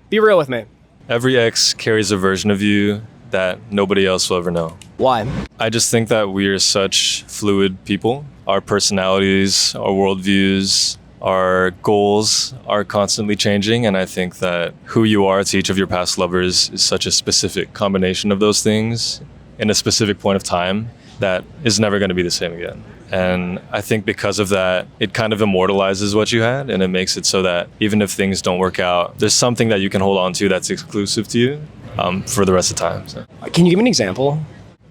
Be real with me. Every ex carries a version of you that nobody else will ever know. Why? I just think that we are such fluid people. Our personalities, our worldviews, our goals are constantly changing, and I think that who you are to each of your past lovers is such a specific combination of those things in a specific point of time that is never going to be the same again. And I think because of that, it kind of immortalizes what you had, and it makes it so that even if things don't work out, there's something that you can hold on to that's exclusive to you for the rest of the time. So. Can you give me an example?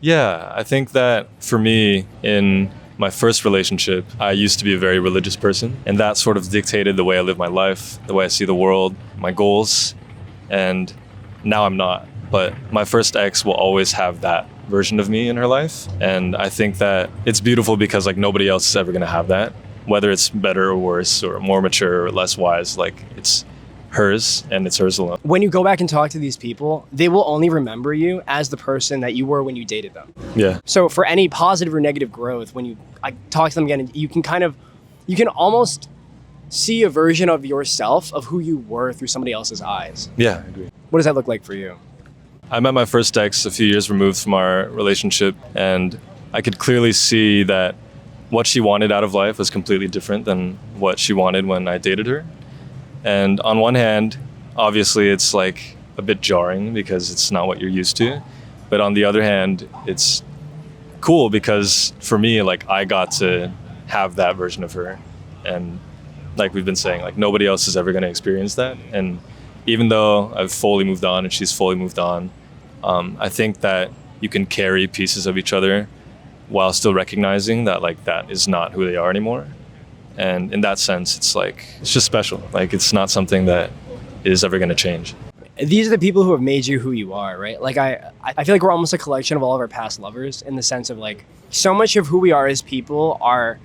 Yeah, I think that for me, in my first relationship, I used to be a very religious person, and that sort of dictated the way I live my life, the way I see the world, my goals, and now I'm not. But my first ex will always have that version of me in her life, and I think that it's beautiful because like nobody else is ever going to have that, whether it's better or worse or more mature or less wise. Like it's hers and it's hers alone. When you go back and talk to these people, they will only remember you as the person that you were when you dated them. Yeah. So for any positive or negative growth, when you talk to them again, you can almost see a version of yourself of who you were through somebody else's eyes. Yeah, I agree. What does that look like for you? I met my first ex a few years removed from our relationship, and I could clearly see that what she wanted out of life was completely different than what she wanted when I dated her. And on one hand, obviously it's like a bit jarring because it's not what you're used to. But on the other hand, it's cool because for me, like I got to have that version of her. And like we've been saying, like nobody else is ever going to experience that. And even though I've fully moved on and she's fully moved on, I think that you can carry pieces of each other while still recognizing that like that is not who they are anymore. And in that sense, it's like, it's just special. Like it's not something that is ever going to change. These are the people who have made you who you are, right? Like I feel like we're almost a collection of all of our past lovers in the sense of like so much of who we are as people are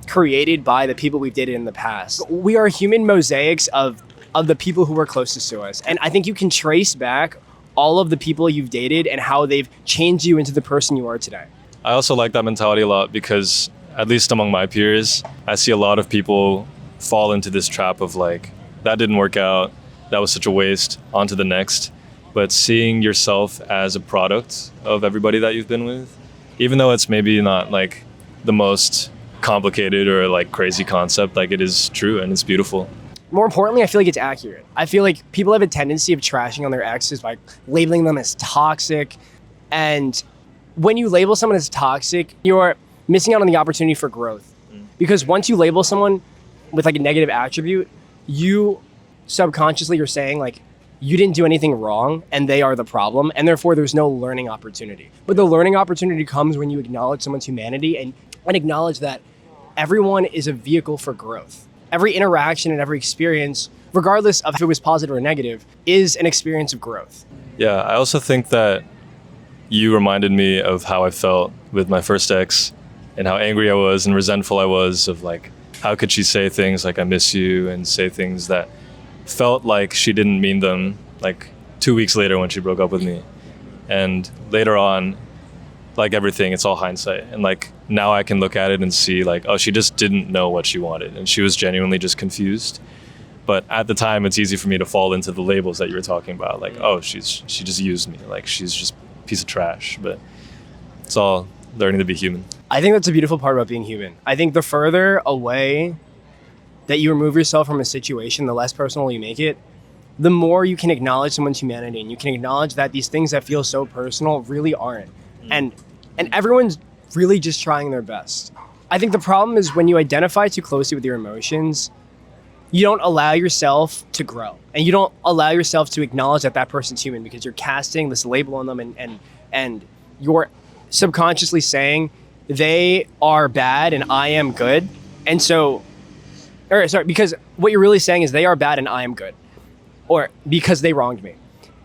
created by the people we've dated in the past. We are human mosaics of the people who were closest to us. And I think you can trace back all of the people you've dated and how they've changed you into the person you are today. I also like that mentality a lot because, at least among my peers, I see a lot of people fall into this trap of like, that didn't work out, that was such a waste, on to the next. But seeing yourself as a product of everybody that you've been with, even though it's maybe not like the most complicated or like crazy concept, like it is true and it's beautiful. More importantly, I feel like it's accurate. I feel like people have a tendency of trashing on their exes by labeling them as toxic. And when you label someone as toxic, you're missing out on the opportunity for growth. Because once you label someone with like a negative attribute, you subconsciously are saying like, you didn't do anything wrong and they are the problem. And therefore there's no learning opportunity. But the learning opportunity comes when you acknowledge someone's humanity and acknowledge that everyone is a vehicle for growth. Every interaction and every experience, regardless of if it was positive or negative, is an experience of growth. Yeah, I also think that you reminded me of how I felt with my first ex and how angry I was and resentful I was of like, how could she say things like I miss you and say things that felt like she didn't mean them like 2 weeks later when she broke up with me. And later on, like everything, it's all hindsight. And like now I can look at it and see like, oh, she just didn't know what she wanted and she was genuinely just confused. But at the time, it's easy for me to fall into the labels that you were talking about. Like, oh, she just used me. Like she's just a piece of trash. But it's all learning to be human. I think that's a beautiful part about being human. I think the further away that you remove yourself from a situation, the less personal you make it, the more you can acknowledge someone's humanity and you can acknowledge that these things that feel so personal really aren't. And everyone's really just trying their best. I think the problem is when you identify too closely with your emotions, you don't allow yourself to grow. And you don't allow yourself to acknowledge that that person's human because you're casting this label on them and you're subconsciously saying they are bad and I am good. And so, because what you're really saying is they are bad and I am good. Or because they wronged me.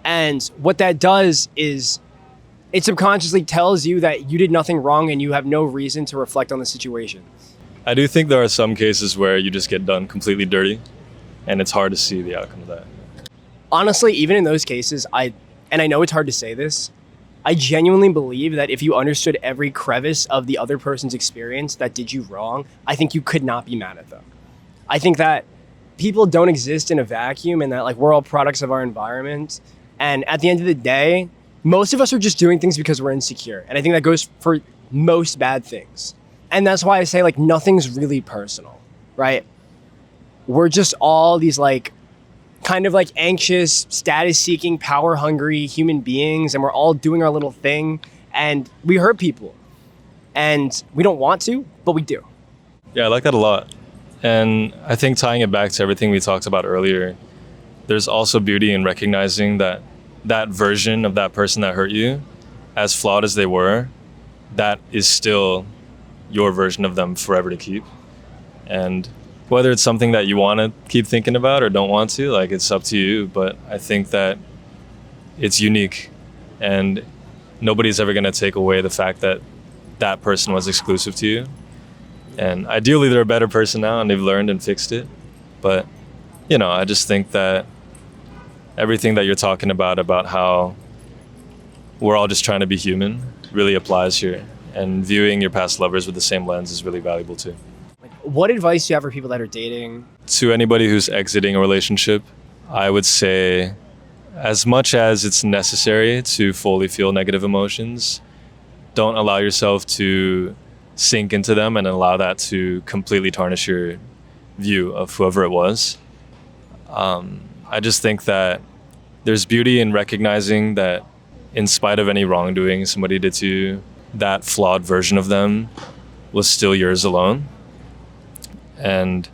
And what that does is it subconsciously tells you that you did nothing wrong and you have no reason to reflect on the situation. I do think there are some cases where you just get done completely dirty and it's hard to see the outcome of that. Honestly, even in those cases, I know it's hard to say this, I genuinely believe that if you understood every crevice of the other person's experience that did you wrong, I think you could not be mad at them. I think that people don't exist in a vacuum and that like we're all products of our environment. And at the end of the day, most of us are just doing things because we're insecure. And I think that goes for most bad things. And that's why I say like nothing's really personal, right? We're just all these like kind of like anxious, status seeking, power hungry human beings. And we're all doing our little thing and we hurt people. And we don't want to, but we do. Yeah, I like that a lot. And I think tying it back to everything we talked about earlier, there's also beauty in recognizing that that version of that person that hurt you, as flawed as they were, that is still your version of them forever to keep. And whether it's something that you want to keep thinking about or don't want to, like it's up to you. But I think that it's unique and nobody's ever going to take away the fact that that person was exclusive to you. And ideally they're a better person now and they've learned and fixed it. But, you know, I just think that everything that you're talking about how we're all just trying to be human really applies here. And viewing your past lovers with the same lens is really valuable too. What advice do you have for people that are dating? To anybody who's exiting a relationship, I would say as much as it's necessary to fully feel negative emotions, don't allow yourself to sink into them and allow that to completely tarnish your view of whoever it was. I just think that there's beauty in recognizing that in spite of any wrongdoing somebody did to you, that flawed version of them was still yours alone. And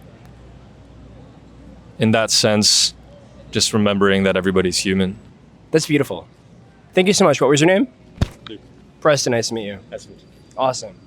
in that sense, just remembering that everybody's human. That's beautiful. Thank you so much. What was your name? Preston, nice to meet you. That's good. Awesome.